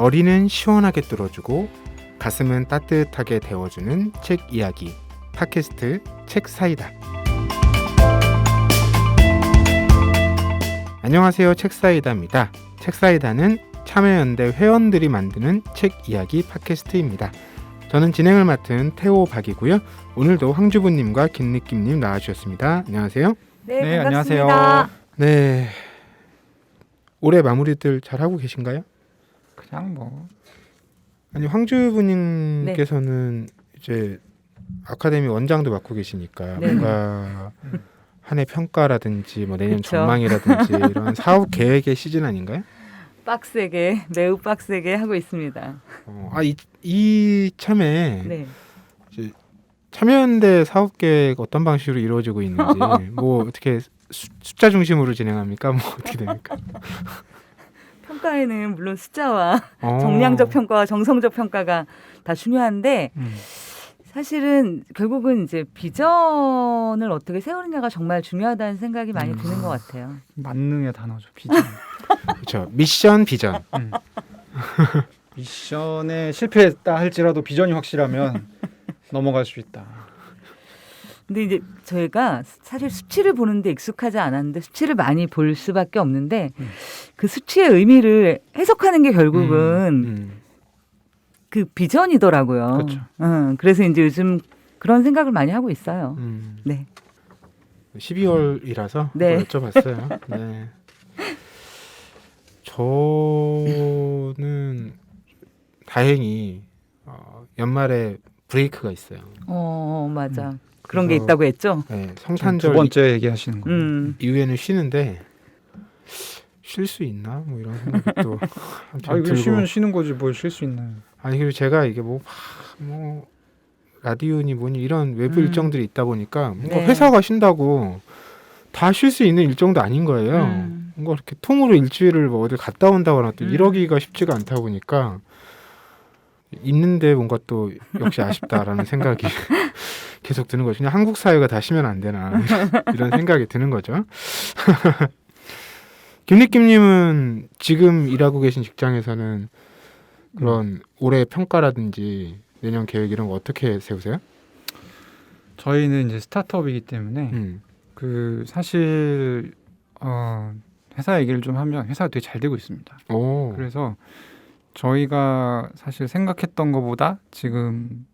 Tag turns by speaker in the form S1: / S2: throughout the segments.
S1: 머리는 시원하게 뚫어주고 가슴은 따뜻하게 데워주는 책 이야기 팟캐스트 책사이다. 안녕하세요, 책사이다입니다. 책사이다는 참여연대 회원들이 만드는 책 이야기 팟캐스트입니다. 저는 진행을 맡은 태호 박이고요. 오늘도 황주부님과 김느낌님 나와주셨습니다. 안녕하세요.
S2: 네, 반갑습니다.
S3: 안녕하세요.
S1: 네, 올해 마무리들 잘 하고 계신가요?
S3: 그냥 뭐
S1: 아니, 황주부님께서는 이제 아카데미 원장도 맡고 계시니까
S2: 네.
S1: 뭔가 한 해 평가라든지 뭐 내년
S2: 그쵸.
S1: 전망이라든지 이런 사업 계획의 시즌 아닌가요?
S2: 빡세게, 매우 빡세게 하고 있습니다.
S1: 이참에
S2: 네.
S1: 참여연대 사업 계획 어떤 방식으로 이루어지고 있는지 뭐 어떻게 숫자 중심으로 진행합니까? 뭐 어떻게 됩니까?
S2: 평가에는 물론 숫자와 정량적 평가와 정성적 평가가 다 중요한데 사실은 결국은 이제 비전을 어떻게 세우느냐가 정말 중요하다는 생각이 많이 드는 것 같아요.
S3: 만능의 단어죠. 비전.
S1: 그렇죠. 미션 비전.
S3: 미션에 실패했다 할지라도 비전이 확실하면 넘어갈 수 있다.
S2: 근데 이제 저희가 사실 수치를 보는데 익숙하지 않았는데 수치를 많이 볼 수밖에 없는데 그 수치의 의미를 해석하는 게 결국은 그 비전이더라고요.
S3: 그렇죠.
S2: 그래서 이제 요즘 그런 생각을 많이 하고 있어요. 네.
S1: 12월이라서
S2: 네.
S1: 여쭤봤어요. 네. 저는 다행히 연말에 브레이크가 있어요.
S2: 맞아. 그런 게
S1: 그래서
S2: 있다고 했죠.
S1: 네,
S3: 두
S1: 성탄절
S3: 번째 얘기하시는 거.
S1: 이후에는 쉬는데 쉴 수 있나? 뭐 이런 생각이 또
S3: 아, 이거 쉬면 쉬는 거지 뭘 쉴 수 있나요?
S1: 아니, 그리고 제가 이게 뭐 라디오니 뭐니 이런 외부 일정들이 있다 보니까 뭔가
S2: 네.
S1: 회사가 쉰다고 다 쉴 수 있는 일정도 아닌 거예요. 뭔가 이렇게 통으로 일주일을 뭐 어딜 갔다 온다거나 또 이러기가 쉽지가 않다 보니까 있는데 뭔가 또 역시 아쉽다라는 생각이 계속 드는 거죠. 그냥 한국 사회가 다 쉬면 안 되나 이런 생각이 드는 거죠. 김느낌님은 지금 일하고 계신 직장에서는 그런 올해 평가라든지 내년 계획 이런 거 어떻게 세우세요?
S3: 저희는 이제 스타트업이기 때문에 그 사실 회사 얘기를 좀 하면 회사가 되게 잘 되고 있습니다.
S1: 오.
S3: 그래서 저희가 사실 생각했던 것보다 지금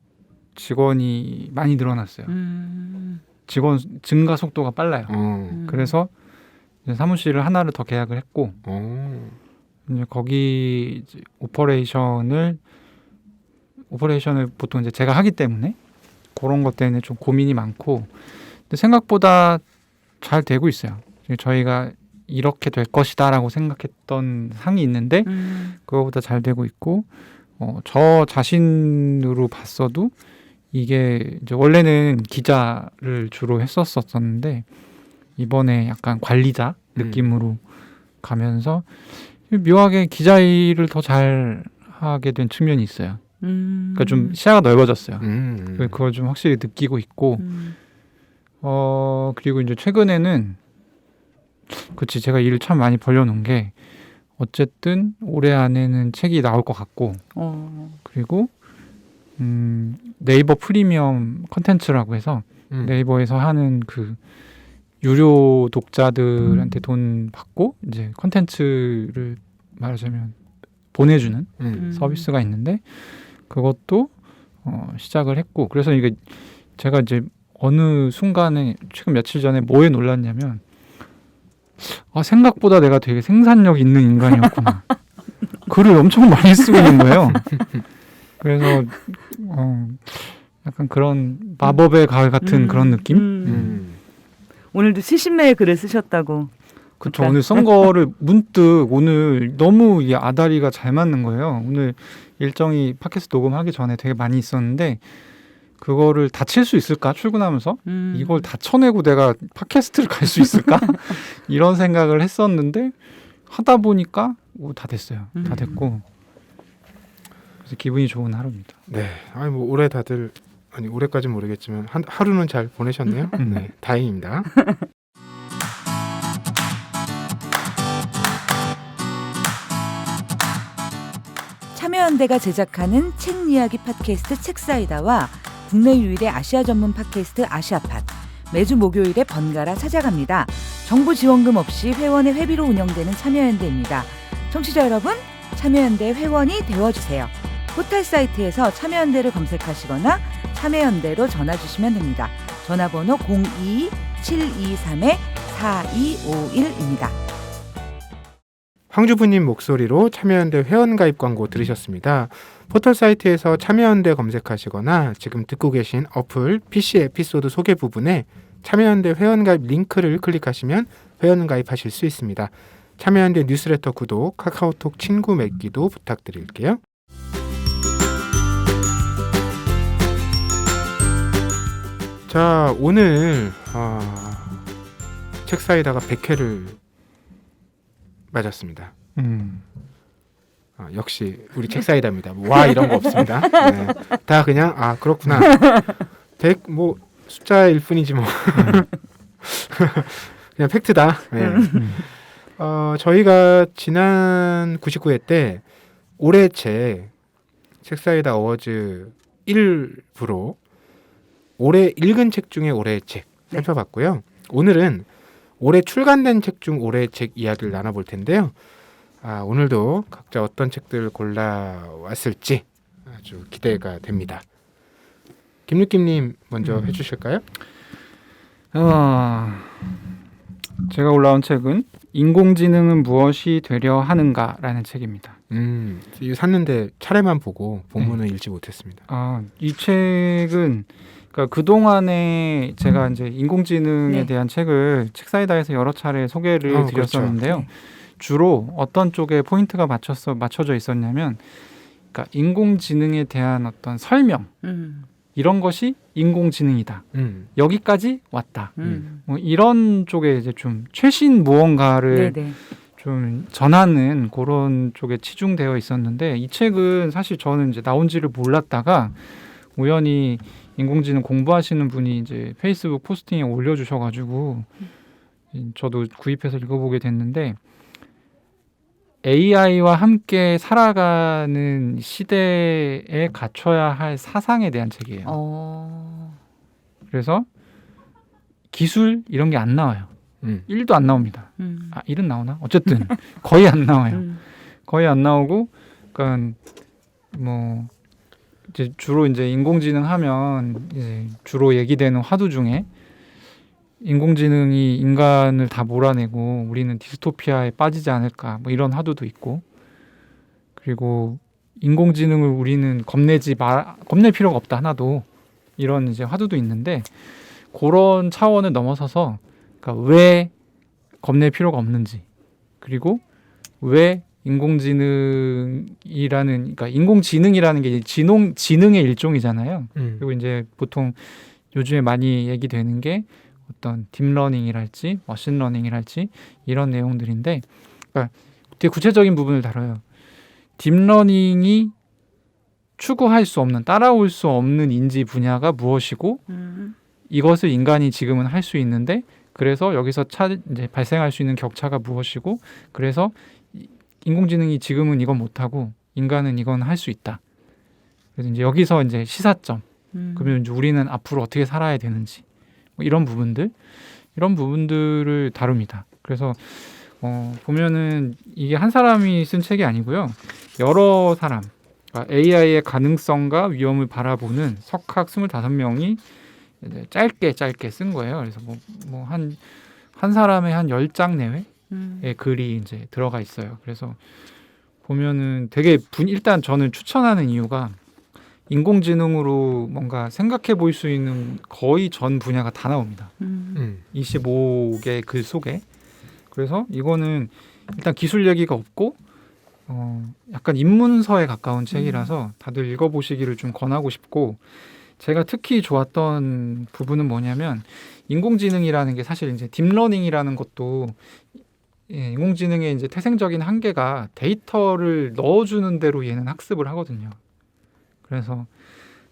S3: 직원이 많이 늘어났어요. 직원 증가 속도가 빨라요. 그래서 이제 사무실을 하나를 더 계약을 했고 이제 거기 이제 오퍼레이션을 보통 이제 제가 하기 때문에 그런 것 때문에 좀 고민이 많고 근데 생각보다 잘 되고 있어요. 저희가 이렇게 될 것이다라고 생각했던 상이 있는데 그거보다 잘 되고 있고 저 자신으로 봤어도 이게 이제 원래는 기자를 주로 했었었는데 이번에 약간 관리자 느낌으로 가면서 묘하게 기자 일을 더 잘 하게 된 측면이 있어요. 그러니까 좀 시야가 넓어졌어요. 그걸 좀 확실히 느끼고 있고 그리고 이제 최근에는 그치 제가 일을 참 많이 벌려놓은 게 어쨌든 올해 안에는 책이 나올 것 같고 그리고 네이버 프리미엄 컨텐츠라고 해서 네이버에서 하는 그 유료 독자들한테 돈 받고 이제 컨텐츠를 말하자면 보내주는 서비스가 있는데 그것도 시작을 했고 그래서 이게 제가 이제 어느 순간에 최근 며칠 전에 뭐에 놀랐냐면 생각보다 내가 되게 생산력 있는 인간이었구나. 글을 엄청 많이 쓰고 있는 거예요. 그래서 약간 그런 마법의 가을 같은 그런 느낌?
S2: 오늘도 70매의 글을 쓰셨다고.
S3: 그쵸. 오늘 쓴 거를 문득 오늘 너무 이 아다리가 잘 맞는 거예요. 오늘 일정이 팟캐스트 녹음하기 전에 되게 많이 있었는데 그거를 다 칠 수 있을까? 출근하면서 이걸 다 쳐내고 내가 팟캐스트를 갈 수 있을까? 이런 생각을 했었는데 하다 보니까 다 됐어요. 다 됐고 그래서 기분이 좋은 하루입니다.
S1: 네, 아니 뭐 올해 다들 올해까지는 모르겠지만 하루는 잘 보내셨네요. 네, 다행입니다.
S2: 참여연대가 제작하는 책 이야기 팟캐스트 책사이다와 국내 유일의 아시아 전문 팟캐스트 아시아팟, 매주 목요일에 번갈아 찾아갑니다. 정부 지원금 없이 회원의 회비로 운영되는 참여연대입니다. 청취자 여러분, 참여연대 회원이 되어주세요. 포털 사이트에서 참여연대를 검색하시거나 참여연대로 전화 주시면 됩니다. 전화번호 02-723-4251입니다.
S1: 황주부님 목소리로 참여연대 회원가입 광고 들으셨습니다. 포털 사이트에서 참여연대 검색하시거나 지금 듣고 계신 어플 PC 에피소드 소개 부분에 참여연대 회원가입 링크를 클릭하시면 회원가입하실 수 있습니다. 참여연대 뉴스레터 구독, 카카오톡 친구 맺기도 부탁드릴게요. 자, 오늘 책사이다가 100회를 맞았습니다. 역시 우리 책사이다입니다. 와 이런 거 없습니다. 네. 다 그냥 그렇구나. 100 뭐 숫자일 뿐이지 뭐. 그냥 팩트다. 네. 저희가 지난 99회 때 올해 책사이다 어워즈 1부로 올해 읽은 책 중에 올해의 책 살펴봤고요. 오늘은 올해 출간된 책 중 올해의 책 이야기를 나눠볼 텐데요. 오늘도 각자 어떤 책들 골라왔을지 아주 기대가 됩니다. 김느낌님 먼저 해주실까요?
S3: 제가 올라온 책은 인공지능은 무엇이 되려 하는가라는 책입니다.
S1: 이거 샀는데 차례만 보고 본문은 읽지 못했습니다.
S3: 이 책은 그러니까 그동안에 제가 이제 인공지능에 대한 책을 책사이다에서 여러 차례 소개를 드렸었는데요.
S2: 그렇죠.
S3: 주로 어떤 쪽에 포인트가 맞춰져 있었냐면, 그러니까 인공지능에 대한 어떤 설명 이런 것이 인공지능이다. 여기까지 왔다. 뭐 이런 쪽에 이제 좀 최신 무언가를 좀 전하는 그런 쪽에 치중되어 있었는데, 이 책은 사실 저는 이제 나온지를 몰랐다가 우연히 인공지능 공부하시는 분이 이제 페이스북 포스팅에 올려주셔가지고 저도 구입해서 읽어보게 됐는데, AI와 함께 살아가는 시대에 갖춰야 할 사상에 대한 책이에요. 그래서 기술 이런 게 안 나와요. 1도 안 나옵니다. 1은 나오나? 어쨌든 거의 안 나와요. 거의 안 나오고, 그러니까 뭐 이제 주로 이제 인공지능 하면 이제 주로 얘기되는 화두 중에 인공지능이 인간을 다 몰아내고 우리는 디스토피아에 빠지지 않을까, 뭐 이런 화두도 있고, 그리고 인공지능을 우리는 겁낼 필요가 없다 하나도, 이런 이제 화두도 있는데, 그런 차원을 넘어서서 그러니까 왜 겁낼 필요가 없는지, 그리고 왜 그러니까 인공지능이라는 게 지능의 일종이잖아요. 그리고 이제 보통 요즘에 많이 얘기되는 게 어떤 딥러닝이랄지 머신러닝이랄지 이런 내용들인데, 그러니까 되게 구체적인 부분을 다뤄요. 딥러닝이 추구할 수 없는, 따라올 수 없는 인지 분야가 무엇이고, 이것을 인간이 지금은 할 수 있는데, 그래서 여기서 이제 발생할 수 있는 격차가 무엇이고, 그래서 인공지능이 지금은 이건 못하고 인간은 이건 할 수 있다. 그래서 이제 여기서 이제 시사점, 그러면 이제 우리는 앞으로 어떻게 살아야 되는지, 뭐 이런 부분들을 다룹니다. 그래서 보면은 이게 한 사람이 쓴 책이 아니고요, 여러 사람, 그러니까 AI의 가능성과 위험을 바라보는 석학 25명이 짧게 쓴 거예요. 그래서 뭐 한 사람의 한 10장 내외의 글이 이제 들어가 있어요. 그래서 보면은 되게 일단 저는 추천하는 이유가, 인공지능으로 뭔가 생각해 볼 수 있는 거의 전 분야가 다 나옵니다. 25개 글 속에. 그래서 이거는 일단 기술 얘기가 없고 약간 입문서에 가까운 책이라서 다들 읽어보시기를 좀 권하고 싶고, 제가 특히 좋았던 부분은 뭐냐면, 인공지능이라는 게 사실 이제 딥러닝이라는 것도 인공지능의 이제 태생적인 한계가 데이터를 넣어주는 대로 얘는 학습을 하거든요. 그래서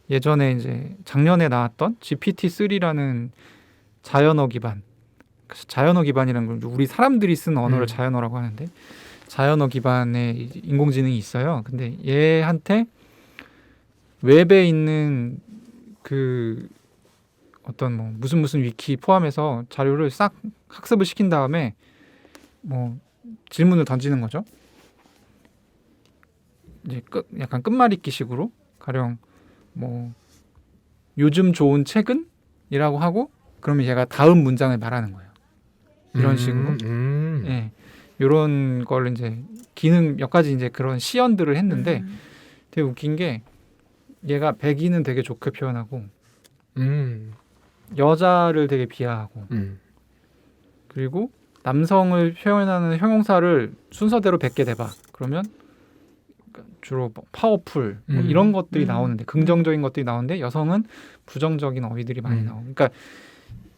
S3: 예전에 이제 작년에 나왔던 GPT-3라는 자연어 기반이라는 걸 우리 사람들이 쓰는 언어를 자연어라고 하는데, 자연어 기반의 인공지능이 있어요. 근데 얘한테 웹에 있는 그 어떤 뭐 무슨 위키 포함해서 자료를 싹 학습을 시킨 다음에 뭐 질문을 던지는 거죠. 이제 약간 끝말잇기식으로 가령 뭐 요즘 좋은 책은? 이라고 하고 그러면 얘가 다음 문장을 말하는 거예요. 이런 식으로. 예. 이런 걸 이제 기능 몇 가지 이제 그런 시연들을 했는데 되게 웃긴 게 얘가 백인은 되게 좋게 표현하고 여자를 되게 비하하고 그리고 남성을 표현하는 형용사를 순서대로 100개 대봐. 그러면 주로 뭐 파워풀 뭐 이런 것들이 나오는데 긍정적인 것들이 나오는데 여성은 부정적인 어휘들이 많이 나오고 그러니까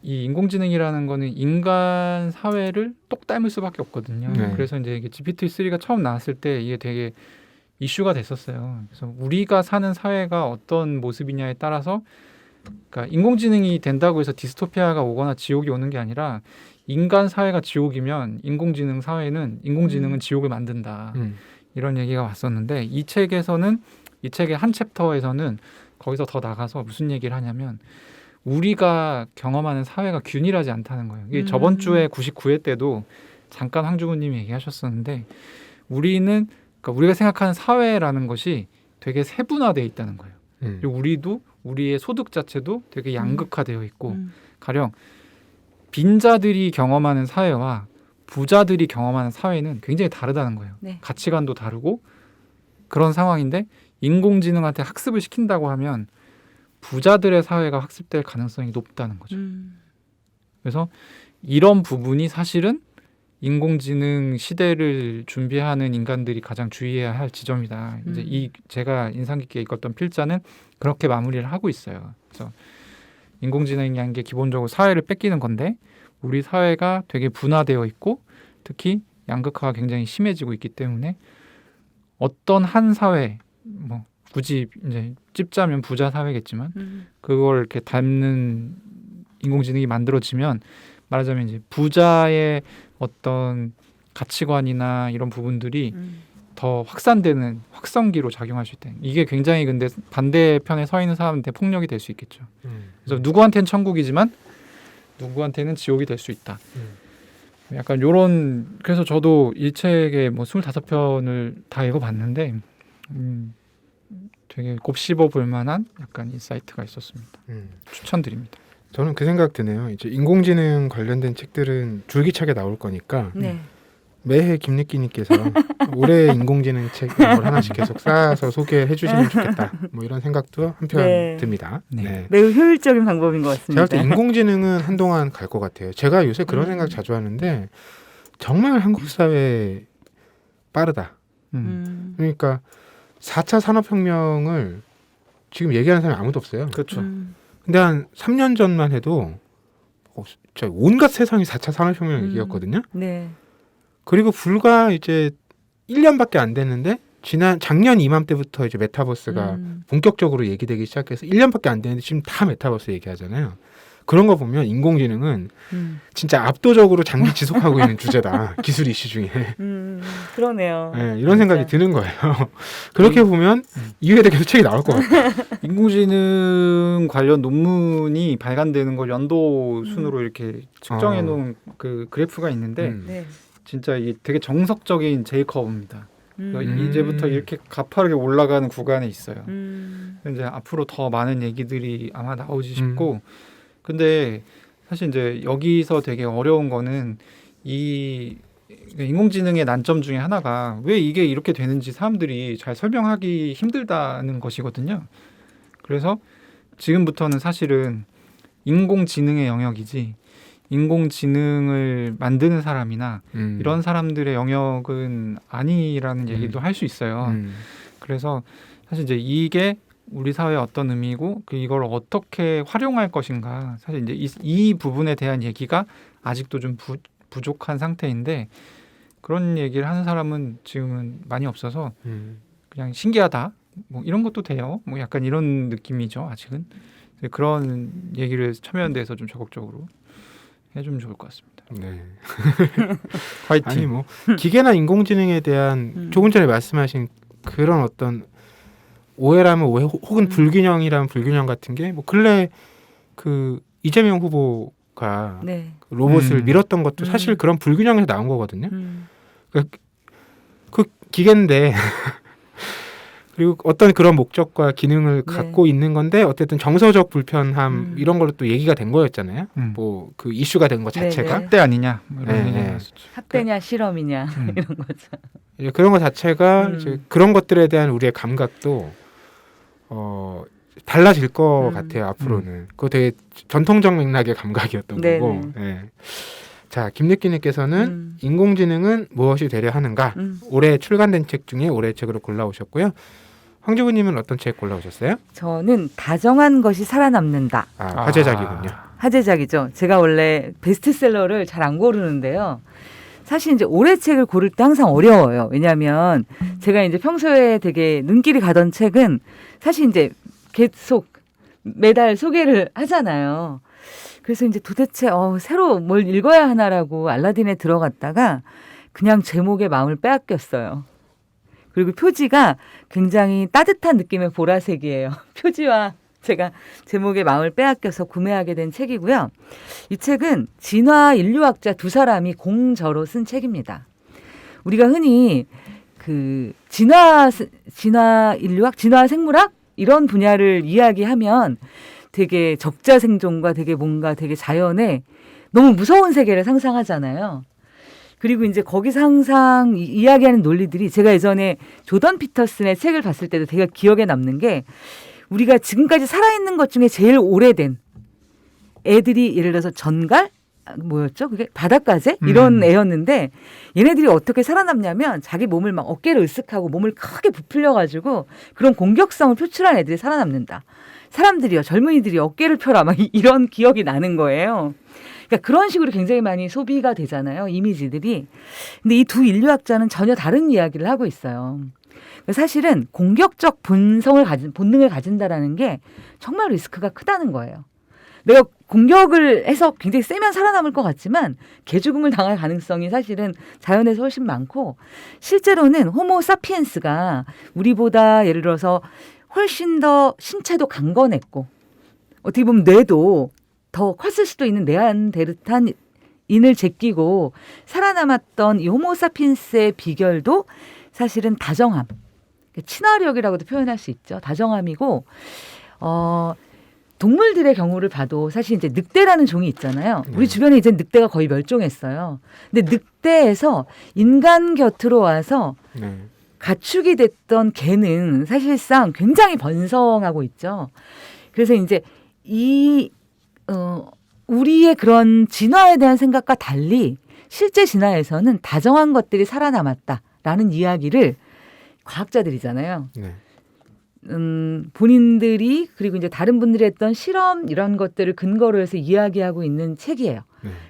S3: 이 인공지능이라는 거는 인간 사회를 똑 닮을 수밖에 없거든요.
S1: 네.
S3: 그래서 이제 이게 GPT-3가 처음 나왔을 때 이게 되게 이슈가 됐었어요. 그래서 우리가 사는 사회가 어떤 모습이냐에 따라서 그러니까 인공지능이 된다고 해서 디스토피아가 오거나 지옥이 오는 게 아니라 인간 사회가 지옥이면 인공지능은 지옥을 만든다. 이런 얘기가 왔었는데 이 책의 한 챕터에서는 거기서 더 나가서 무슨 얘기를 하냐면 우리가 경험하는 사회가 균일하지 않다는 거예요. 이게 저번 주에 99회 때도 잠깐 황주구님이 얘기하셨었는데 그러니까 우리가 생각하는 사회라는 것이 되게 세분화되어 있다는 거예요. 그리고 우리의 소득 자체도 되게 양극화되어 있고 가령 빈자들이 경험하는 사회와 부자들이 경험하는 사회는 굉장히 다르다는 거예요.
S2: 네.
S3: 가치관도 다르고 그런 상황인데 인공지능한테 학습을 시킨다고 하면 부자들의 사회가 학습될 가능성이 높다는 거죠. 그래서 이런 부분이 사실은 인공지능 시대를 준비하는 인간들이 가장 주의해야 할 지점이다. 이제 제가 인상 깊게 읽었던 필자는 그렇게 마무리를 하고 있어요. 그래서 인공지능이라는 게 기본적으로 사회를 뺏기는 건데 우리 사회가 되게 분화되어 있고 특히 양극화가 굉장히 심해지고 있기 때문에 어떤 한 사회 뭐 굳이 이제 찝자면 부자 사회겠지만 그걸 이렇게 닮는 인공지능이 만들어지면 말하자면 이제 부자의 어떤 가치관이나 이런 부분들이 더 확산되는 확성기로 작용할 수 있다. 이게 굉장히 근데 반대편에 서 있는 사람한테 폭력이 될 수 있겠죠. 그래서 누구한테는 천국이지만 누구한테는 지옥이 될 수 있다. 약간 요런 그래서 저도 이 책의 뭐 25편을 다 읽어봤는데 되게 곱씹어 볼 만한 약간 인사이트가 있었습니다. 추천드립니다.
S1: 저는 그 생각 드네요. 이제 인공지능 관련된 책들은 줄기차게 나올 거니까
S2: 네.
S1: 매해 김니끼님께서 올해 인공지능 책 이런 걸 하나씩 계속 쌓아서 소개해 주시면 좋겠다. 뭐 이런 생각도 한편
S2: 네.
S1: 듭니다.
S3: 네.
S2: 매우 효율적인 방법인 것 같습니다.
S1: 제가 볼 때 인공지능은 한동안 갈 것 같아요. 제가 요새 그런 생각 자주 하는데 정말 한국 사회 빠르다. 그러니까 4차 산업혁명을 지금 얘기하는 사람이 아무도 없어요.
S3: 그렇죠.
S1: 근데 한 3년 전만 해도 진짜 온갖 세상이 4차 산업혁명 얘기였거든요.
S2: 네.
S1: 그리고 불과 이제 1년밖에 안 됐는데 작년 이맘때부터 이제 메타버스가 본격적으로 얘기되기 시작해서 1년밖에 안 됐는데 지금 다 메타버스 얘기하잖아요. 그런 거 보면 인공지능은 진짜 압도적으로 장기 지속하고 있는 주제다. 기술 이슈 중에.
S2: 그러네요.
S1: 네, 이런 생각이 드는 거예요. 그렇게 보면 이후에 계속 책이 나올 것 같아요.
S3: 인공지능 관련 논문이 발간되는 걸 연도 순으로 이렇게 측정해 놓은 그 그래프가 있는데
S2: 네.
S3: 진짜 이게 되게 정석적인 J커브입니다. 이제부터 이렇게 가파르게 올라가는 구간에 있어요. 이제 앞으로 더 많은 얘기들이 아마 나오지 싶고 근데 사실 이제 여기서 되게 어려운 거는 이 인공지능의 난점 중에 하나가 왜 이게 이렇게 되는지 사람들이 잘 설명하기 힘들다는 것이거든요. 그래서 지금부터는 사실은 인공지능의 영역이지 인공지능을 만드는 사람이나 이런 사람들의 영역은 아니라는 얘기도 할 수 있어요. 그래서 사실 이제 이게 우리 사회의 어떤 의미고 이걸 어떻게 활용할 것인가 사실 이제 이 부분에 대한 얘기가 아직도 좀 부족한 상태인데 그런 얘기를 하는 사람은 지금은 많이 없어서 그냥 신기하다 뭐 이런 것도 돼요. 뭐 약간 이런 느낌이죠. 아직은 그런 얘기를 참여연대에서 좀 적극적으로 해주면 좋을 것 같습니다.
S1: 네.
S3: 화이팅.
S1: 아니 뭐 기계나 인공지능에 대한 조금 전에 말씀하신 그런 어떤 오해라면 오해 혹은 불균형이라면 불균형 같은 게 뭐 근래 그 이재명 후보가
S2: 네.
S1: 로봇을 밀었던 것도 사실 그런 불균형에서 나온 거거든요. 그 기계인데 그리고 어떤 그런 목적과 기능을
S2: 네.
S1: 갖고 있는 건데 어쨌든 정서적 불편함 이런 걸로 또 얘기가 된 거였잖아요. 뭐 그 이슈가 된 것
S2: 네,
S1: 자체가
S2: 네.
S3: 학대 아니냐 뭐 이런
S1: 네,
S3: 얘기
S1: 네.
S3: 나왔었죠.
S2: 학대냐 실험이냐 이런 거죠.
S1: 이제 그런 것 자체가
S2: 음.
S1: 이제 그런 것들에 대한 우리의 감각도 달라질 것 같아요 앞으로는. 그거 되게 전통적 맥락의 감각이었던
S2: 네네.
S1: 거고. 예. 자 김느끼님께서는 인공지능은 무엇이 되려 하는가? 올해 출간된 책 중에 올해 책으로 골라오셨고요. 황주부님은 어떤 책 골라오셨어요?
S2: 저는 다정한 것이 살아남는다.
S1: 화제작이군요.
S2: 화제작이죠. 제가 원래 베스트셀러를 잘 안 고르는데요. 사실 이제 올해 책을 고를 때 항상 어려워요. 왜냐하면 제가 이제 평소에 되게 눈길이 가던 책은 사실 이제 계속 매달 소개를 하잖아요. 그래서 이제 도대체 새로 뭘 읽어야 하나라고 알라딘에 들어갔다가 그냥 제목에 마음을 빼앗겼어요. 그리고 표지가 굉장히 따뜻한 느낌의 보라색이에요. 표지와 제가 제목에 마음을 빼앗겨서 구매하게 된 책이고요. 이 책은 진화 인류학자 두 사람이 공저로 쓴 책입니다. 우리가 흔히 그 진화 인류학, 진화 생물학 이런 분야를 이야기하면 되게 적자생존과 되게 뭔가 되게 자연의 너무 무서운 세계를 상상하잖아요. 그리고 이제 거기서 항상 이야기하는 논리들이 제가 예전에 조던 피터슨의 책을 봤을 때도 되게 기억에 남는 게 우리가 지금까지 살아있는 것 중에 제일 오래된 애들이 예를 들어서 전갈? 뭐였죠? 그게 바닷가재? 이런 애였는데 얘네들이 어떻게 살아남냐면 자기 몸을 막 어깨를 으쓱하고 몸을 크게 부풀려가지고 그런 공격성을 표출한 애들이 살아남는다. 사람들이요, 젊은이들이 어깨를 펴라 막 이런 기억이 나는 거예요. 그러니까 그런 식으로 굉장히 많이 소비가 되잖아요. 이미지들이. 근데 이 두 인류학자는 전혀 다른 이야기를 하고 있어요. 사실은 공격적 본능을 가진다라는 게 정말 리스크가 크다는 거예요. 내가 공격을 해서 굉장히 세면 살아남을 것 같지만 개죽음을 당할 가능성이 사실은 자연에서 훨씬 많고 실제로는 호모 사피엔스가 우리보다 예를 들어서 훨씬 더 신체도 강건했고 어떻게 보면 뇌도 더 컸을 수도 있는 네안데르탄 인을 제끼고 살아남았던 이 호모 사피엔스의 비결도 사실은 다정함, 친화력이라고도 표현할 수 있죠. 다정함이고 동물들의 경우를 봐도 사실 이제 늑대라는 종이 있잖아요. 우리 주변에 이제 늑대가 거의 멸종했어요. 근데 늑대에서 인간 곁으로 와서 가축이 됐던 개는 사실상 굉장히 번성하고 있죠. 그래서 이제 우리의 그런 진화에 대한 생각과 달리 실제 진화에서는 다정한 것들이 살아남았다라는 이야기를 과학자들이잖아요.
S1: 네.
S2: 본인들이 그리고 이제 다른 분들이 했던 실험 이런 것들을 근거로 해서 이야기하고 있는 책이에요.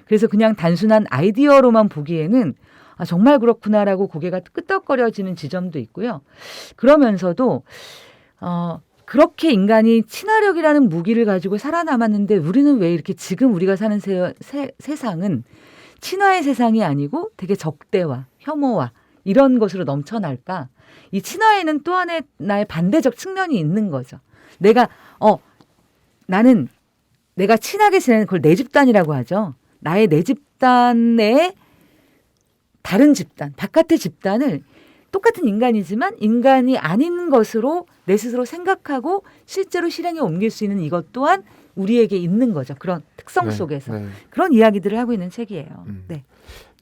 S2: 그래서 그냥 단순한 아이디어로만 보기에는 정말 그렇구나라고 고개가 끄덕거려지는 지점도 있고요. 그러면서도 그렇게 인간이 친화력이라는 무기를 가지고 살아남았는데 우리는 왜 이렇게 지금 우리가 사는 세상은 친화의 세상이 아니고 되게 적대와 혐오와 이런 것으로 넘쳐날까? 이 친화에는 또 하나의 반대적 측면이 있는 거죠. 나는 내가 친하게 지내는 그걸 내 집단이라고 하죠. 나의 내 집단의 다른 집단, 바깥의 집단을 똑같은 인간이지만 인간이 아닌 것으로 내 스스로 생각하고 실제로 실행에 옮길 수 있는 이것 또한 우리에게 있는 거죠. 그런 특성 속에서. 그런 이야기들을 하고 있는 책이에요. 네.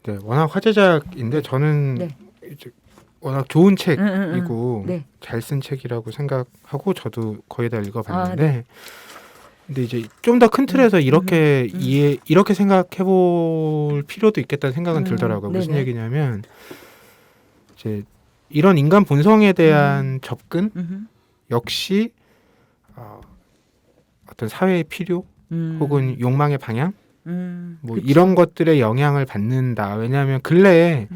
S1: 네, 워낙 화제작인데 저는 이제 워낙 좋은 책이고 잘 쓴 책이라고 생각하고 저도 거의 다 읽어봤는데 근데 이제 좀 더 큰 틀에서 이렇게 이렇게 생각해볼 필요도 있겠다는 생각은 들더라고요. 무슨 얘기냐면 이제 이런 인간 본성에 대한 접근 역시 어떤 사회의 필요 혹은 욕망의 방향 뭐
S2: 그쵸.
S1: 이런 것들의 영향을 받는다. 왜냐하면 근래에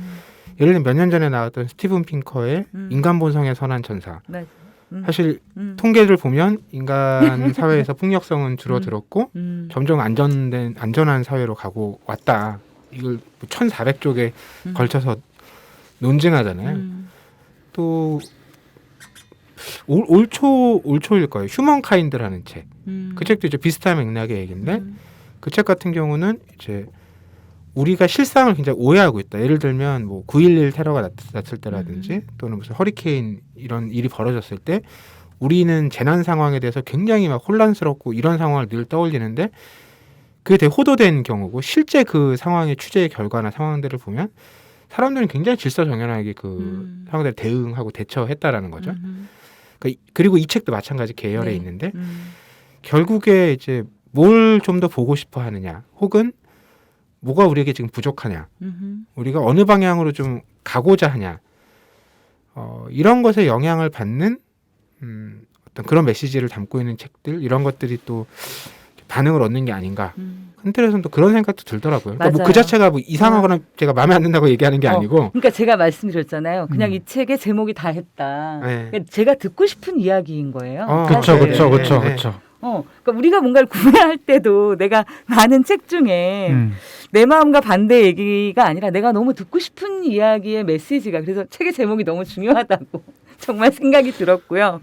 S1: 예를 들면 몇 년 전에 나왔던 스티븐 핑커의 인간 본성에 선한 천사. 사실 통계를 보면 인간 사회에서 폭력성은 줄어들었고 점점 안전한 사회로 가고 왔다. 이걸 1,400쪽에 걸쳐서 논증하잖아요. 또 올 초일 거예요. 휴먼 카인드라는 책. 그 책도 이제 비슷한 맥락의 얘기인데 그 책 같은 경우는 이제 우리가 실상을 굉장히 오해하고 있다. 예를 들면 뭐 9.11 테러가 났을 때라든지 또는 무슨 허리케인 이런 일이 벌어졌을 때 우리는 재난 상황에 대해서 굉장히 막 혼란스럽고 이런 상황을 늘 떠올리는데 그게 되게 호도된 경우고 실제 그 상황의 취재의 결과나 상황들을 보면 사람들은 굉장히 질서정연하게 그 상황들에 대응하고 대처했다라는 거죠. 그리고 이 책도 마찬가지 계열에
S2: 네.
S1: 있는데 결국에 이제 뭘 좀 더 보고 싶어 하느냐 혹은 뭐가 우리에게 지금 부족하냐 우리가 어느 방향으로 좀 가고자 하냐 이런 것에 영향을 받는 어떤 그런 메시지를 담고 있는 책들 이런 것들이 또 반응을 얻는 게 아닌가 한편에서는 또 그런 생각도 들더라고요. 그러니까 뭐 그
S2: 맞아요.
S1: 자체가 뭐 이상하거나 제가 마음에 안 든다고 얘기하는 게 아니고
S2: 그러니까 제가 말씀드렸잖아요. 그냥 이 책의 제목이 다 했다.
S1: 네.
S2: 그러니까 제가 듣고 싶은 이야기인 거예요.
S3: 그쵸,
S1: 네,
S3: 그쵸,
S1: 네,
S3: 그쵸,
S1: 네.
S3: 그쵸.
S2: 그러니까 우리가 뭔가를 구매할 때도 내가 많은 책 중에 내 마음과 반대 얘기가 아니라 내가 너무 듣고 싶은 이야기의 메시지가 그래서 책의 제목이 너무 중요하다고 정말 생각이 들었고요.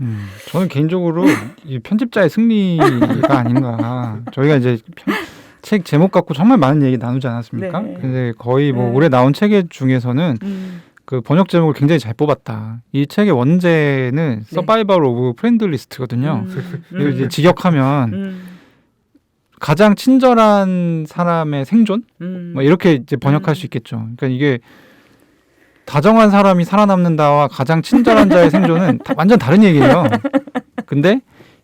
S3: 저는 개인적으로 이 편집자의 승리가 아닌가. 저희가 이제 책 제목 갖고 정말 많은 얘기 나누지 않았습니까?
S2: 네.
S3: 근데 거의 뭐
S2: 네.
S3: 올해 나온 책 중에서는 그 번역 제목을 굉장히 잘 뽑았다. 이 책의 원제는 서바이벌 오브 프렌들리스트거든요. 이걸 이제 직역하면 가장 친절한 사람의 생존? 뭐 이렇게 이제 번역할 수 있겠죠. 그러니까 이게 다정한 사람이 살아남는다와 가장 친절한 자의 생존은 완전 다른 얘기예요. 근데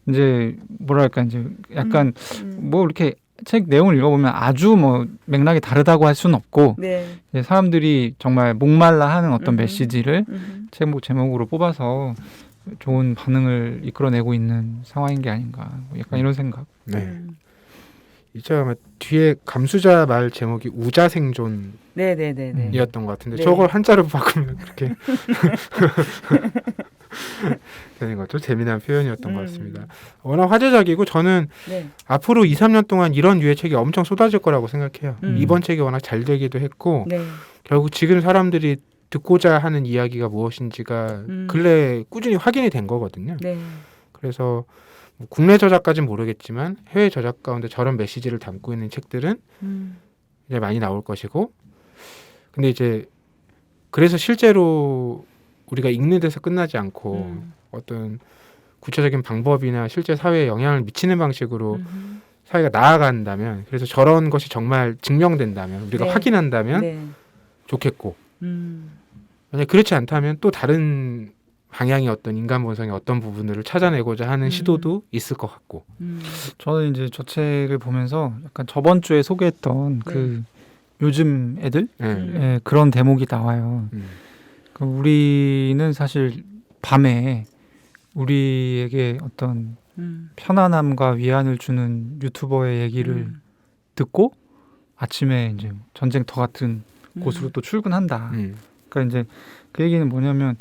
S3: 이제 뭐랄까 이제 약간 뭐 이렇게 책 내용을 읽어보면 아주 뭐 맥락이 다르다고 할 수는 없고
S2: 네.
S3: 이제 사람들이 정말 목말라 하는 어떤 메시지를 책 제목으로 뽑아서 좋은 반응을 이끌어내고 있는 상황인 게 아닌가. 약간 이런 생각.
S1: 네. 이제 아마 뒤에 감수자 말 제목이 우자생존이었던
S2: 네네네네.
S1: 것 같은데
S2: 네.
S1: 저걸 한자로 바꾸면 그렇게 되는 거죠. 재미난 표현이었던 것 같습니다. 워낙 화제작이고 저는
S2: 네.
S1: 앞으로 2, 3년 동안 이런 류의 책이 엄청 쏟아질 거라고 생각해요. 이번 책이 워낙 잘 되기도 했고
S2: 네.
S1: 결국 지금 사람들이 듣고자 하는 이야기가 무엇인지가 근래 꾸준히 확인이 된 거거든요.
S2: 네.
S1: 그래서 뭐 국내 저작까지는 모르겠지만 해외 저작 가운데 저런 메시지를 담고 있는 책들은 이제 많이 나올 것이고 근데 이제 그래서 실제로 우리가 읽는 데서 끝나지 않고 어떤 구체적인 방법이나 실제 사회에 영향을 미치는 방식으로 사회가 나아간다면 그래서 저런 것이 정말 증명된다면 우리가
S2: 네.
S1: 확인한다면
S2: 네.
S1: 좋겠고 만약 그렇지 않다면 또 다른 방향의 어떤 인간 본성의 어떤 부분들을 찾아내고자 하는 시도도 있을 것 같고
S3: 저는 이제 저 책을 보면서 약간 저번 주에 소개했던 그 요즘 애들 예, 그런 대목이 나와요. 그 우리는 사실 밤에 우리에게 어떤 편안함과 위안을 주는 유튜버의 얘기를 듣고 아침에 이제 전쟁터 같은 곳으로 또 출근한다. 그러니까 이제 그 얘기는 뭐냐면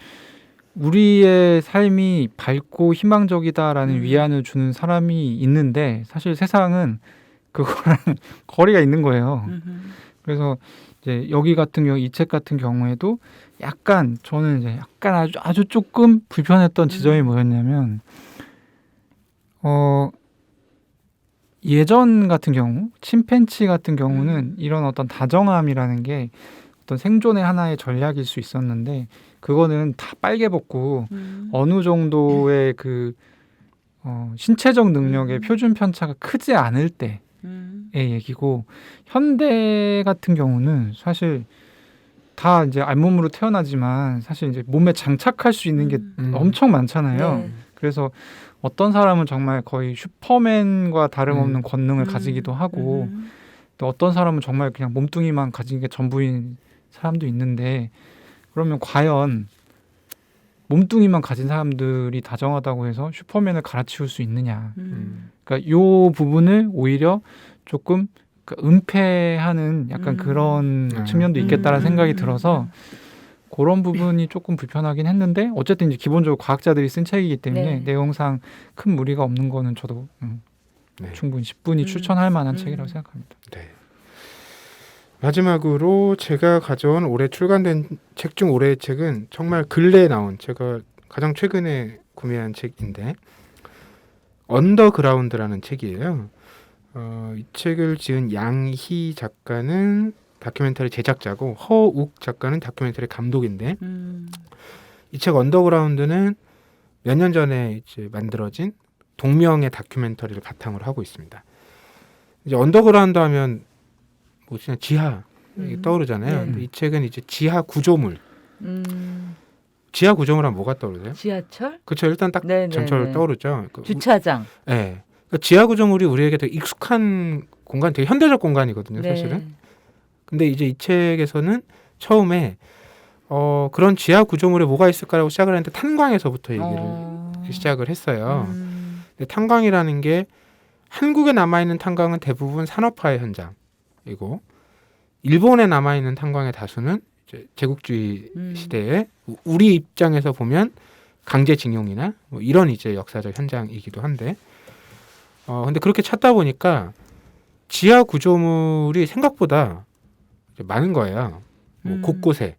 S3: 우리의 삶이 밝고 희망적이다라는 위안을 주는 사람이 있는데 사실 세상은 그거랑 거리가 있는 거예요. 그래서 이제 여기 같은 경우 이 책 같은 경우에도 약간 저는 이제 약간 아주 조금 불편했던 지점이 뭐였냐면 예전 같은 경우 침팬치 같은 경우는 이런 어떤 다정함이라는 게 어떤 생존의 하나의 전략일 수 있었는데 그거는 다 빨개 벗고 어느 정도의 그 신체적 능력의 표준 편차가 크지 않을 때의 얘기고 현대 같은 경우는 사실 다 이제 알몸으로 태어나지만 사실 이제 몸에 장착할 수 있는 게 엄청 많잖아요.
S2: 네.
S3: 그래서 어떤 사람은 정말 거의 슈퍼맨과 다름없는 권능을 가지기도 하고 또 어떤 사람은 정말 그냥 몸뚱이만 가진 게 전부인 사람도 있는데 그러면 과연 몸뚱이만 가진 사람들이 다정하다고 해서 슈퍼맨을 갈아치울 수 있느냐. 그러니까 요 부분을 오히려 조금 은폐하는 약간 그런 측면도 있겠다라는 생각이 들어서 그런 부분이 조금 불편하긴 했는데 어쨌든 이제 기본적으로 과학자들이 쓴 책이기 때문에
S2: 네.
S3: 내용상 큰 무리가 없는 거는 저도
S1: 네.
S3: 충분히 10분이 추천할 만한 책이라고 생각합니다.
S1: 네. 마지막으로 제가 가져온 올해 출간된 책 중 올해의 책은 정말 근래에 나온 제가 가장 최근에 구매한 책인데 언더그라운드라는 책이에요. 이 책을 지은 양희 작가는 다큐멘터리 제작자고 허욱 작가는 다큐멘터리 감독인데 이 책 언더그라운드는 몇 년 전에 이제 만들어진 동명의 다큐멘터리를 바탕으로 하고 있습니다. 이제 언더그라운드 하면 뭐 그냥 지하 떠오르잖아요.
S2: 네.
S1: 근데 이 책은 이제 지하 구조물. 지하 구조물 하면 뭐가 떠오르세요?
S2: 지하철?
S1: 그렇죠. 일단 딱
S2: 네, 네,
S1: 전철
S2: 네.
S1: 떠오르죠.
S2: 주차장.
S1: 네. 그러니까 지하 구조물이 우리에게 되게 익숙한 공간, 되게 현대적 공간이거든요, 사실은.
S2: 네.
S1: 근데 이제 이 책에서는 처음에 그런 지하 구조물에 뭐가 있을까라고 시작을 했는데 탄광에서부터 얘기를 시작을 했어요. 근데 탄광이라는 게 한국에 남아있는 탄광은 대부분 산업화의 현장이고 일본에 남아있는 탄광의 다수는 이제 제국주의 시대에 우리 입장에서 보면 강제징용이나 뭐 이런 이제 역사적 현장이기도 한데 근데 그렇게 찾다 보니까 지하 구조물이 생각보다 이제 많은 거예요. 뭐 곳곳에.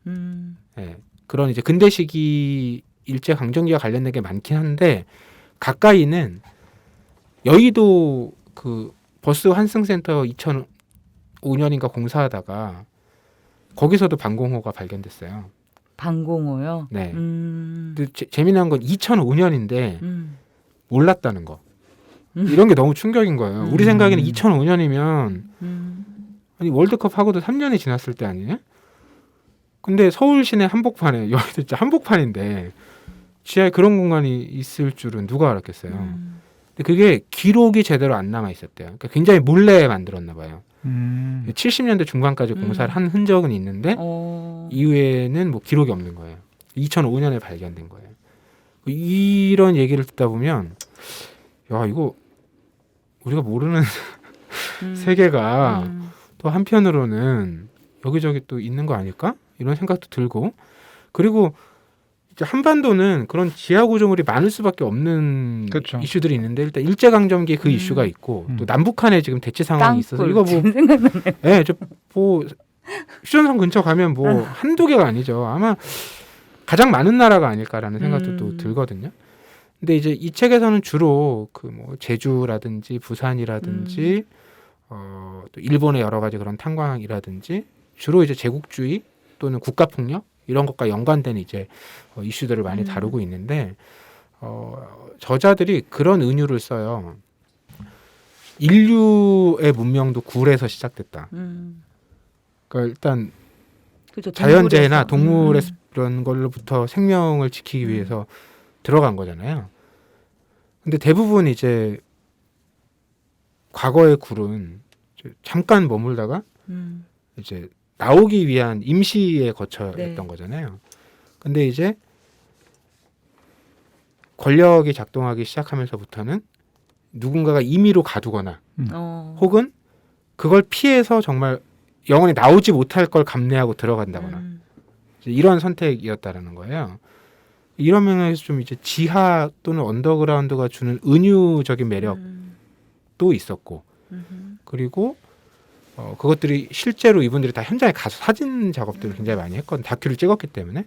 S1: 예, 그런 이제 근대 시기 일제 강점기와 관련된 게 많긴 한데 가까이는 여의도 그 버스 환승센터 2005년인가 공사하다가 거기서도 방공호가 발견됐어요.
S2: 방공호요?
S1: 네. 근데 재미난 건 2005년인데 몰랐다는 거. 이런 게 너무 충격인 거예요. 우리 생각에는 2005년이면 아니 월드컵 하고도 3년이 지났을 때 아니에요? 근데 서울 시내 한복판에 여기 진짜 한복판인데 지하에 그런 공간이 있을 줄은 누가 알았겠어요. 근데 그게 기록이 제대로 안 남아 있었대요. 그러니까 굉장히 몰래 만들었나 봐요. 70년대 중반까지 공사를 한 흔적은 있는데 이후에는 뭐 기록이 없는 거예요. 2005년에 발견된 거예요. 이런 얘기를 듣다 보면 야 이거 우리가 모르는 세계가 또 한편으로는 여기저기 또 있는 거 아닐까? 이런 생각도 들고 그리고 이제 한반도는 그런 지하 구조물이 많을 수밖에 없는
S3: 그쵸.
S1: 이슈들이 있는데 일단 일제강점기에 그 이슈가 있고 또 남북한에 지금 대치 상황이 있어서 이거 뭐 예, 뭐 휴전선 근처 가면 뭐 한두 개가 아니죠. 아마 가장 많은 나라가 아닐까라는 생각도 또 들거든요. 근데 이제 이 책에서는 주로 그 뭐 제주라든지 부산이라든지 또 일본의 여러 가지 그런 탄광이라든지 주로 이제 제국주의 또는 국가폭력 이런 것과 연관된 이제 이슈들을 많이 다루고 있는데 저자들이 그런 은유를 써요. 인류의 문명도 굴에서 시작됐다. 그러니까 일단
S2: 그렇죠.
S1: 자연재해나 동물의 그런 걸로부터 생명을 지키기 위해서 들어간 거잖아요. 근데 대부분 이제 과거의 굴은 잠깐 머물다가 이제 나오기 위한 임시의 거처였던
S2: 네.
S1: 거잖아요. 근데 이제 권력이 작동하기 시작하면서부터는 누군가가 임의로 가두거나 혹은 그걸 피해서 정말 영원히 나오지 못할 걸 감내하고 들어간다거나 이런 선택이었다라는 거예요. 이런 면에서 좀 이제 지하 또는 언더그라운드가 주는 은유적인 매력도 있었고 그리고 그것들이 실제로 이분들이 다 현장에 가서 사진 작업들을 굉장히 많이 했거든요. 다큐를 찍었기 때문에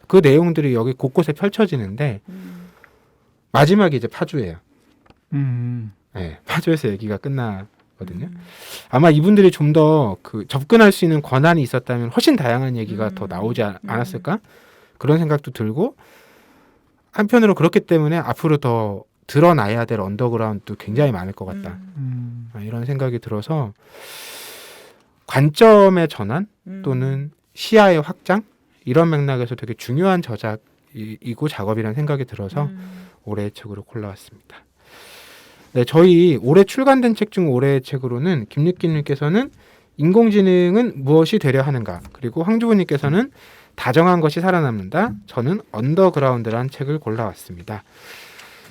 S1: 그 내용들이 여기 곳곳에 펼쳐지는데 마지막이 이제 파주예요. 네, 파주에서 얘기가 끝나거든요. 아마 이분들이 좀 더 그 접근할 수 있는 권한이 있었다면 훨씬 다양한 얘기가 더 나오지 않았을까? 그런 생각도 들고 한편으로 그렇기 때문에 앞으로 더 드러나야 될 언더그라운드도 굉장히 많을 것 같다. 이런 생각이 들어서 관점의 전환 또는 시야의 확장 이런 맥락에서 되게 중요한 저작이고 작업이라는 생각이 들어서 올해의 책으로 골라왔습니다. 네, 저희 올해 출간된 책 중 올해의 책으로는 김유기님께서는 인공지능은 무엇이 되려 하는가 그리고 황주부님께서는 다정한 것이 살아남는다. 저는 언더그라운드라는 책을 골라왔습니다.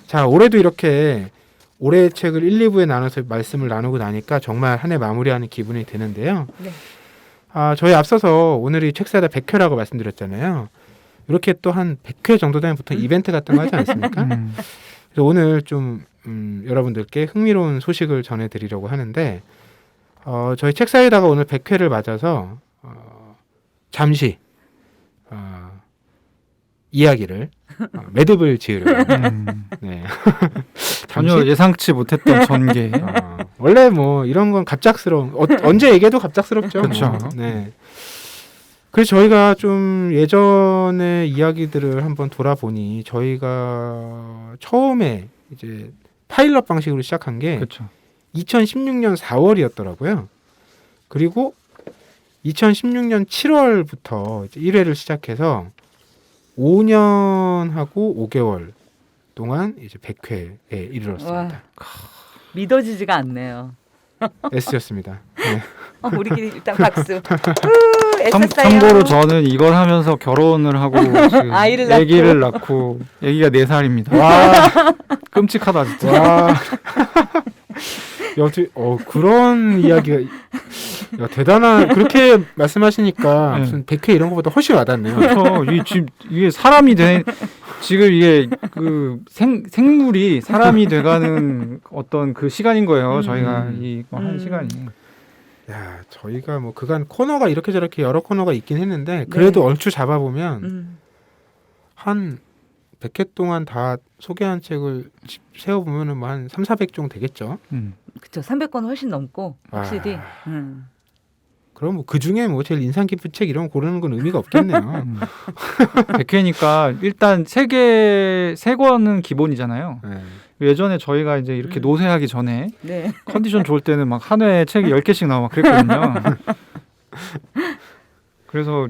S1: 자, 올해도 이렇게 올해의 책을 1, 2부에 나눠서 말씀을 나누고 나니까 정말 한 해 마무리하는 기분이 드는데요.
S2: 네.
S1: 저희 앞서서 오늘이 책사다 100회라고 말씀드렸잖아요. 이렇게 또 한 100회 정도 되면 보통 이벤트 같은 거 하지 않습니까? 그래서 오늘 좀 여러분들께 흥미로운 소식을 전해드리려고 하는데 저희 책 사이다가 오늘 100회를 맞아서 잠시 이야기를 매듭을 지으려고. 네.
S3: 전혀
S1: 잠시?
S3: 예상치 못했던 전개.
S1: 원래 뭐 이런 건 갑작스러운 언제 얘기해도 갑작스럽죠.
S3: 그쵸.
S1: 뭐. 네. 그래서 저희가 좀 예전의 이야기들을 한번 돌아보니 저희가 처음에 이제 파일럿 방식으로 시작한 게
S3: 그렇죠.
S1: 2016년 4월이었더라고요. 그리고 2016년 7월부터 1회를 시작해서 5년하고 5개월 동안 이제 100회에 이르렀습니다.
S2: 믿어지지가 않네요.
S1: S였습니다. 네.
S2: 우리끼리 일단 박수. 애썼어요.
S3: 참고로 저는 이걸 하면서 결혼을 하고 지금
S2: 아이를 낳고.
S3: 아기를 낳고 아기가 4살입니다.
S1: 와,
S3: 끔찍하다 진짜.
S1: 와. 여튼 그런 이야기가 대단한 그렇게 말씀하시니까
S3: 네.
S1: 무슨 100회 이런 것보다 훨씬 와닿네요.
S3: 그렇죠. 이게 사람이 된 지금 이게 그 생물이 사람이 돼가는 어떤 그 시간인 거예요. 저희가 한 시간이.
S1: 야, 저희가 뭐 그간 코너가 이렇게 저렇게 여러 코너가 있긴 했는데 그래도 얼추 잡아보면 한 100회 동안 다 소개한 책을 세어보면은 뭐 한 3,400종 되겠죠.
S2: 그쵸. 300권 훨씬 넘고 확실히.
S1: 그럼 뭐 그 중에 뭐 제일 인상 깊은 책 이런 거 고르는 건 의미가 없겠네요.
S3: 100회니까 일단 세 권은 기본이잖아요.
S1: 네.
S3: 예전에 저희가 이제 이렇게 노쇠하기 전에
S2: 네.
S3: 컨디션 좋을 때는 막 한 회에 책이 10개씩 나와 막 그랬거든요. 그래서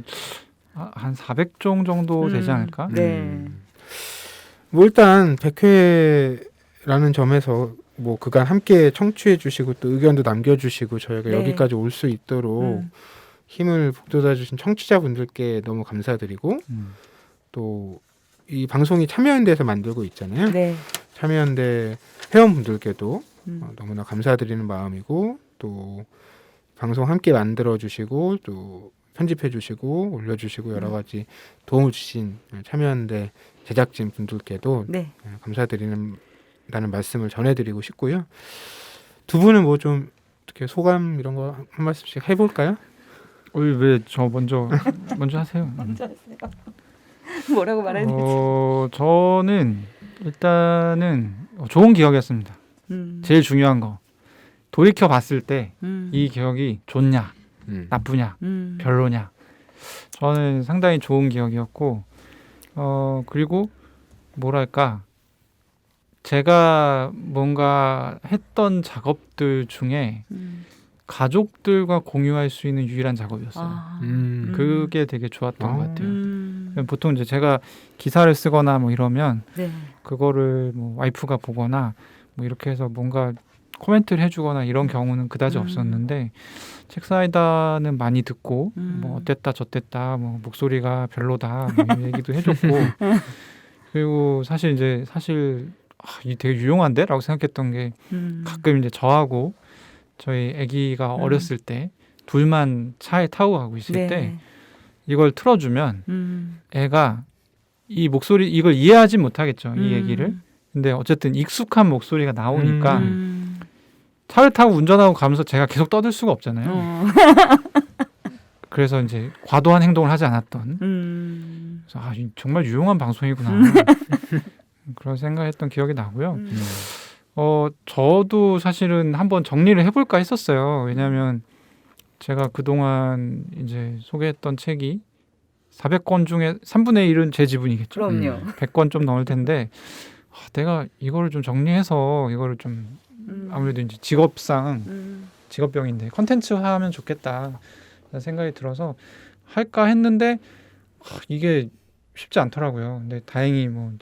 S3: 한 400종 정도 되지 않을까?
S2: 네.
S1: 뭐 일단 100회라는 점에서 뭐 그간 함께 청취해 주시고 또 의견도 남겨주시고 저희가
S2: 네.
S1: 여기까지 올 수 있도록 힘을 북돋아 주신 청취자분들께 너무 감사드리고 또 이 방송이 참여연대에서 만들고 있잖아요.
S2: 네.
S1: 참여연대 회원분들께도 너무나 감사드리는 마음이고 또 방송 함께 만들어 주시고 또 편집해 주시고 올려 주시고 여러 가지 도움을 주신 참여연대 제작진 분들께도
S2: 네.
S1: 감사드리는 말씀을 전해드리고 싶고요. 두 분은 뭐 좀 어떻게 소감 이런 거 한 말씀씩 해볼까요?
S3: 왜 저 먼저 하세요?
S2: 먼저 하세요. 뭐라고 말해야 되지?
S3: 저는 일단은 좋은 기억이었습니다. 제일 중요한 거 돌이켜 봤을 때 이 기억이 좋냐 나쁘냐 별로냐 저는 상당히 좋은 기억이었고 그리고 뭐랄까 제가 뭔가 했던 작업들 중에 가족들과 공유할 수 있는 유일한 작업이었어요. 그게 되게 좋았던 것 같아요. 보통 이제 제가 기사를 쓰거나 뭐 이러면
S2: 네.
S3: 그거를 뭐 와이프가 보거나 뭐 이렇게 해서 뭔가 코멘트를 해주거나 이런 경우는 그다지 없었는데 책 사이다는 많이 듣고 뭐 어땠다 저땠다 뭐 목소리가 별로다 뭐 이런 얘기도 해줬고 그리고 사실 이 되게 유용한데라고 생각했던 게 가끔 이제 저하고 저희 아기가 어렸을 때 둘만 차에 타고 가고 있을
S2: 네.
S3: 때 이걸 틀어주면 애가 이 목소리 이걸 이해하지 못하겠죠 이 얘기를 근데 어쨌든 익숙한 목소리가 나오니까 차를 타고 운전하고 가면서 제가 계속 떠들 수가 없잖아요. 그래서 이제 과도한 행동을 하지 않았던 그래서 정말 유용한 방송이구나 그런 생각했던 기억이 나고요. 저도 사실은 한번 정리를 해볼까 했었어요. 왜냐하면 제가 그동안 이제 소개했던 책이 400권 중에 3분의 1은 제 지분이겠죠.
S2: 그럼요.
S3: 100권 좀 넘을 텐데 내가 이거를 좀 정리해서 이거를 좀 아무래도 이제 직업병인데 컨텐츠화하면 좋겠다 생각이 들어서 할까 했는데 이게 쉽지 않더라고요. 근데 다행히 뭐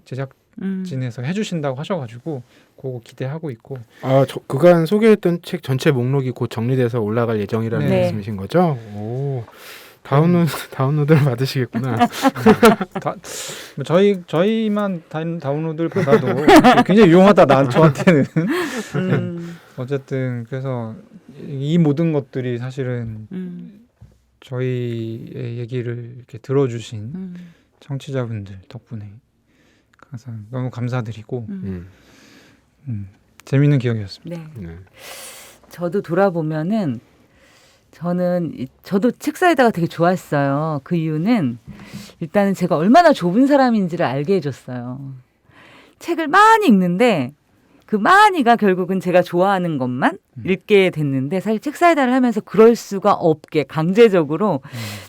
S3: 제작진에서 해주신다고 하셔가지고 그거 기대하고 있고.
S1: 그간 소개했던 책 전체 목록이 곧 정리돼서 올라갈 예정이라는
S2: 네.
S1: 말씀이신 거죠? 오, 다운로드를 받으시겠구나.
S3: 저희만 다운로드를 받아도 굉장히 유용하다 저한테는. 어쨌든 그래서 이 모든 것들이 사실은 저희의 얘기를 이렇게 들어주신 청취자분들 덕분에 항상 너무 감사드리고 재미있는 기억이었습니다.
S2: 네.
S1: 네.
S2: 저도 돌아보면은 저도 책사이다가 되게 좋았어요. 그 이유는 일단은 제가 얼마나 좁은 사람인지를 알게 해줬어요. 책을 많이 읽는데 그 많이가 결국은 제가 좋아하는 것만 읽게 됐는데 사실 책사이다를 하면서 그럴 수가 없게 강제적으로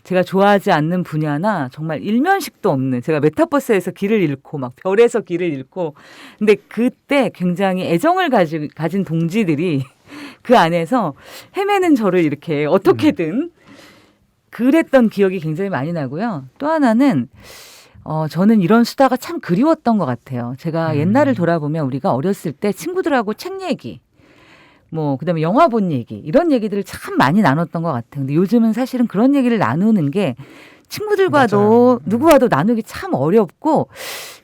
S2: 제가 좋아하지 않는 분야나 정말 일면식도 없는 제가 메타버스에서 길을 잃고 막 별에서 길을 잃고 근데 그때 굉장히 애정을 가진 동지들이 그 안에서 헤매는 저를 이렇게 어떻게든 그랬던 기억이 굉장히 많이 나고요. 또 하나는 저는 이런 수다가 참 그리웠던 것 같아요. 제가 옛날을 돌아보면 우리가 어렸을 때 친구들하고 책 얘기, 그다음에 영화 본 얘기, 이런 얘기들을 참 많이 나눴던 것 같아요. 근데 요즘은 사실은 그런 얘기를 나누는 게 친구들과도 누구와도 나누기 참 어렵고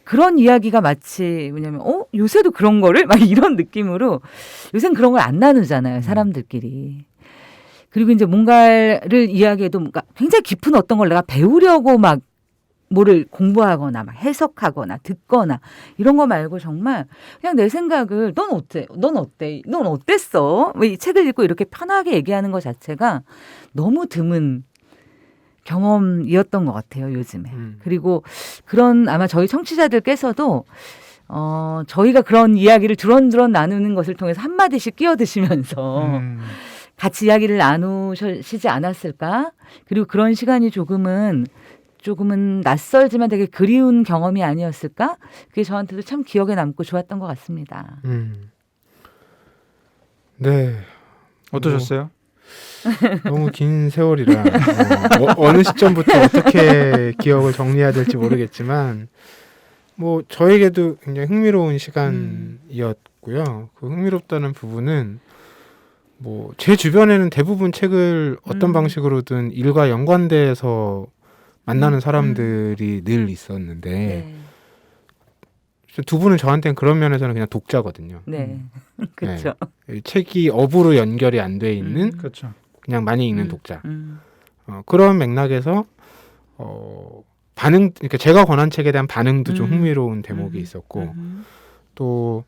S2: 그런 이야기가 마치 뭐냐면 요새도 그런 거를 막 이런 느낌으로 요새는 그런 걸 안 나누잖아요. 사람들끼리. 그리고 이제 뭔가를 이야기해도 뭔가 굉장히 깊은 어떤 걸 내가 배우려고 막 뭐를 공부하거나 막 해석하거나 듣거나 이런 거 말고 정말 그냥 내 생각을 넌 어때? 넌 어때? 넌 어땠어? 이 책을 읽고 이렇게 편하게 얘기하는 것 자체가 너무 드문 경험이었던 것 같아요, 요즘에. 그리고 그런 아마 저희 청취자들께서도 저희가 그런 이야기를 두런두런 나누는 것을 통해서 한마디씩 끼어드시면서 같이 이야기를 나누시지 않았을까? 그리고 그런 시간이 조금은 낯설지만 되게 그리운 경험이 아니었을까? 그게 저한테도 참 기억에 남고 좋았던 것 같습니다.
S1: 네.
S3: 어떠셨어요?
S1: 너무 긴 세월이라 어느 시점부터 어떻게 기억을 정리해야 될지 모르겠지만 저에게도 굉장히 흥미로운 시간이었고요. 그 흥미롭다는 부분은 제 주변에는 대부분 책을 어떤 방식으로든 일과 연관돼서 만나는 사람들이 늘 있었는데
S2: 네.
S1: 두 분은 저한테는 그런 면에서는 그냥 독자거든요.
S2: 네. 그렇죠.
S1: 네. 책이 업으로 연결이 안 돼 있는
S3: 그렇죠.
S1: 그냥 많이 읽는 독자. 그런 맥락에서 그러니까 제가 권한 책에 대한 반응도 좀 흥미로운 대목이 있었고 또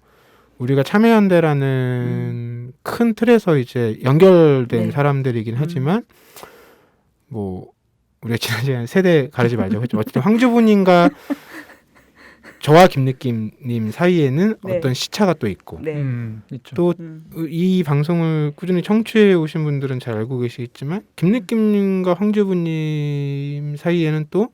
S1: 우리가 참여연대라는 큰 틀에서 이제 연결된
S2: 네.
S1: 사람들이긴 하지만 우리가 지난 시간에 세대 가르지 말자고 했죠. 어쨌든 황주부님과 저와 김느낌님 사이에는
S2: 네.
S1: 어떤 시차가 또 있고
S2: 네.
S3: 있죠.
S1: 또 이 방송을 꾸준히 청취해 오신 분들은 잘 알고 계시겠지만 김느낌님과 황주부님 사이에는 또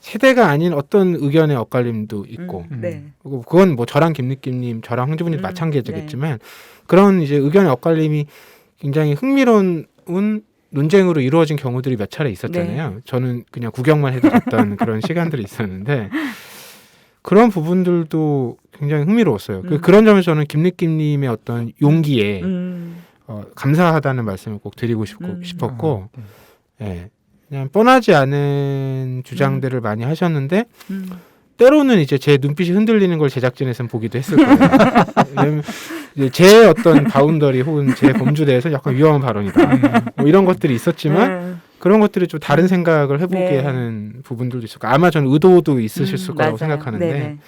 S1: 세대가 아닌 어떤 의견의 엇갈림도 있고
S2: 네.
S1: 그리고 그건 저랑 김느낌님 저랑 황주부님도 마찬가지겠지만 그런 이제 의견의 엇갈림이 굉장히 흥미로운 논쟁으로 이루어진 경우들이 몇 차례 있었잖아요.
S2: 네.
S1: 저는 그냥 구경만 해드렸던 그런 시간들이 있었는데 그런 부분들도 굉장히 흥미로웠어요. 그런 점에서 저는 김느낌님의 어떤 용기에 감사하다는 말씀을 꼭 드리고 싶었고 예, 그냥 뻔하지 않은 주장들을 많이 하셨는데 때로는 이제 제 눈빛이 흔들리는 걸 제작진에서는 보기도 했을 거예요. 왜냐면 이제 제 어떤 바운더리 혹은 제 범주대에서 약간 위험한 발언이다. 이런 것들이 있었지만 그런 것들이 좀 다른 생각을 해보게
S2: 네.
S1: 하는 부분들도 있었고 아마 저는 의도도 있으실 거라고
S2: 맞아요.
S1: 생각하는데
S2: 네네.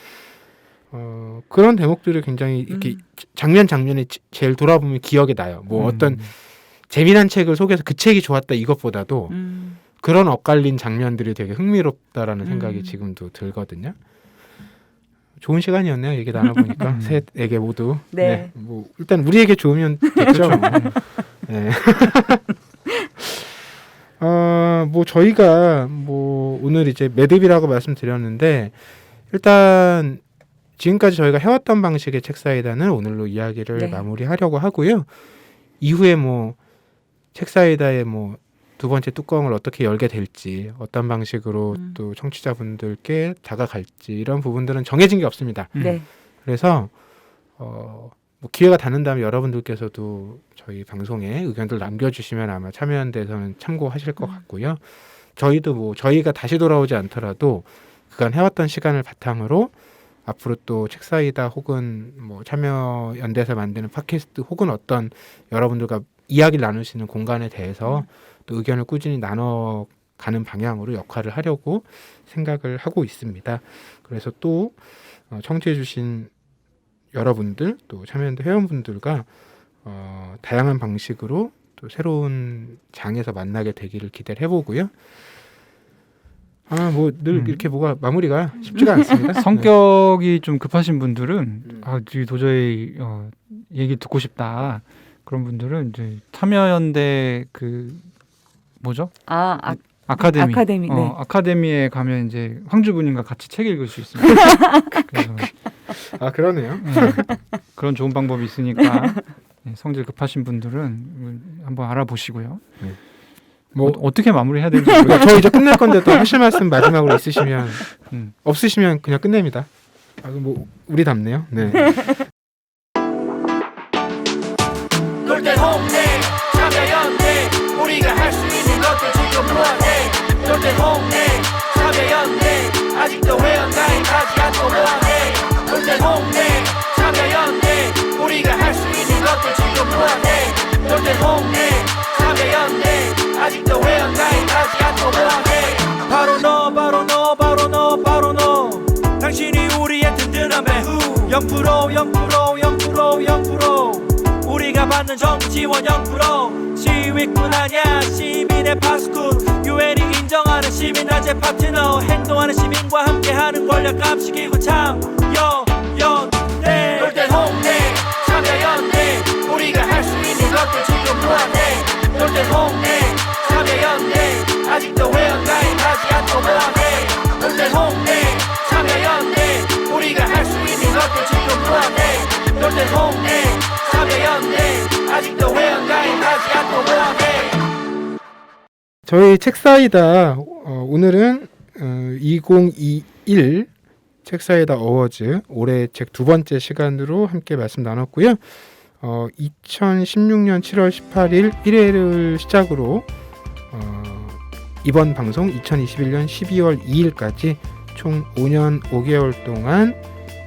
S1: 그런 대목들이 굉장히 이렇게 장면에 제일 돌아보면 기억에 나요. 어떤 재미난 책을 소개해서 그 책이 좋았다 이것보다도 그런 엇갈린 장면들이 되게 흥미롭다라는 생각이 지금도 들거든요. 좋은 시간이었네요. 얘기 나눠보니까 셋에게 모두.
S2: 네.
S1: 일단 우리에게 좋으면 됐죠. 네. 저희가 오늘 이제 매듭이라고 말씀드렸는데 일단 지금까지 저희가 해왔던 방식의 책사이다는 오늘로 이야기를
S2: 네.
S1: 마무리하려고 하고요. 이후에 책사이다의 두 번째 뚜껑을 어떻게 열게 될지 어떤 방식으로 또 청취자분들께 다가갈지 이런 부분들은 정해진 게 없습니다.
S2: 네.
S1: 그래서 기회가 닿는다면 여러분들께서도 저희 방송에 의견들 남겨주시면 아마 참여연대에서는 참고하실 것 같고요. 저희도 저희가 다시 돌아오지 않더라도 그간 해왔던 시간을 바탕으로 앞으로 또 책사이다 혹은 참여연대에서 만드는 팟캐스트 혹은 어떤 여러분들과 이야기를 나누시는 공간에 대해서 또 의견을 꾸준히 나눠가는 방향으로 역할을 하려고 생각을 하고 있습니다. 그래서 또 청취해주신 여러분들 또 참여연대 회원분들과 다양한 방식으로 또 새로운 장에서 만나게 되기를 기대를 해보고요. 뭐 늘 이렇게 뭐가 마무리가 쉽지가 않습니다.
S3: 성격이 좀 급하신 분들은 이게 도저히 얘기 듣고 싶다. 그런 분들은 이제 참여연대 그 뭐죠? 아카데미.
S2: 네.
S3: 아카데미에 가면 이제 황주부님과 같이 책 읽을 수 있습니다. 그래서,
S1: 그러네요.
S3: 그런 좋은 방법이 있으니까 성질 급하신 분들은 한번 알아보시고요.
S1: 뭐
S3: 어떻게 마무리해야 되는지 모르겠어요.
S1: 저 이제 끝낼 건데 또 하실 말씀 마지막으로 있으시면 없으시면 그냥 끝냅니다. 뭐 우리답네요. 네.
S4: 놀때 홍대 참여연대 우리가 할 수 있는 것들 지금 뭐하네 놀때 홍대 참여연대 아직도 회원가입하지 않고 뭐하네 놀때 홍대 참여연대 우리가 할 수 있는 것들 지금 뭐하네 놀때 홍대 참여연대 아직도 회원가입하지 않고 뭐하네 바로 너 바로 너 바로 너 바로 너 당신이 우리의 든든한 배후 0% 0% 우리가 받는 정부 지원 0% 시위꾼 아냐 시민의 파수꾼 유엔이 인정하는 시민단체 파트너 행동하는 시민과 함께하는 권력 감시기구 참여연대 놀땐 홍대 참여연대 우리가 할 수 있는 것들 지금 뭐하네 놀땐 홍대 참여연대 아직도 회원가입하지 않고 뭐하네 놀땐 홍대 참여연대 우리가 할 수 있는 것들 지금 뭐하네 놀땐 홍대 참여연대 아직도 회원가입하지 않고 뭐하네
S1: 저희 책사이다 오늘은 2021 책사이다 어워즈 올해 책 두 번째 시간으로 함께 말씀 나눴고요. 2016년 7월 18일 1회를 시작으로 이번 방송 2021년 12월 2일까지 총 5년 5개월 동안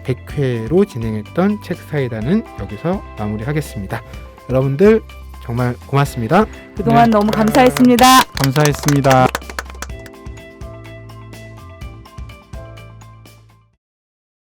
S1: 100회로 진행했던 책사이다는 여기서 마무리하겠습니다. 여러분들 정말 고맙습니다.
S2: 그동안 너무 감사했습니다.
S3: 감사했습니다.